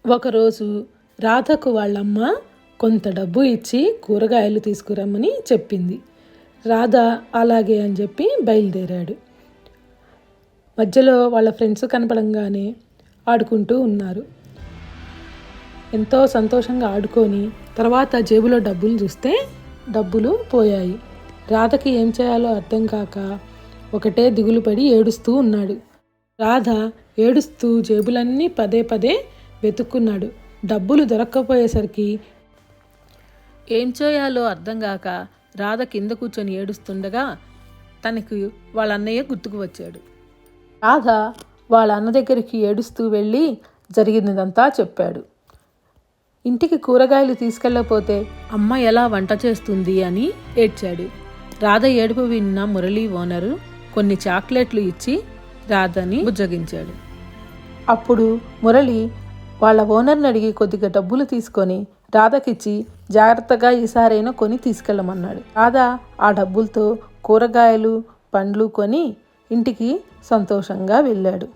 ఒకరోజు రాధకు వాళ్ళమ్మ కొంత డబ్బు ఇచ్చి కూరగాయలు తీసుకురమ్మని చెప్పింది. రాధ అలాగే అని చెప్పి బయలుదేరాడు. మధ్యలో వాళ్ళ ఫ్రెండ్స్ కనపడంగానే ఆడుకుంటూ ఉన్నారు. ఎంతో సంతోషంగా ఆడుకొని తర్వాత జేబులో డబ్బులు చూస్తే డబ్బులు పోయాయి. రాధకి ఏం చేయాలో అర్థం కాక ఒకటే దిగులు పడి ఏడుస్తూ ఉన్నాడు. రాధ ఏడుస్తూ జేబులన్నీ పదే పదే వెతుక్కున్నాడు. డబ్బులు దొరక్కపోయేసరికి ఏం చేయాలో అర్థం కాక రాధ కింద కూర్చొని ఏడుస్తుండగా తనకు వాళ్ళ అన్నయ్య గుర్తుకు వచ్చాడు. రాధ వాళ్ళ అన్న దగ్గరికి ఏడుస్తూ వెళ్ళి జరిగినదంతా చెప్పాడు. ఇంటికి కూరగాయలు తీసుకెళ్ళకపోతే అమ్మ ఎలా వంట చేస్తుంది అని ఏడ్చాడు. రాధ ఏడుపు విన్న మురళి ఓనరు కొన్ని చాక్లెట్లు ఇచ్చి రాధని బుజ్జగించాడు. అప్పుడు మురళి వాళ్ళ ఓనర్ని అడిగి కొద్దిగా డబ్బులు తీసుకొని రాధకిచ్చి జాగ్రత్తగా ఈసారైనా కొని తీసుకెళ్ళమన్నాడు. రాధ ఆ డబ్బులతో కూరగాయలు పండ్లు కొని ఇంటికి సంతోషంగా వెళ్ళాడు.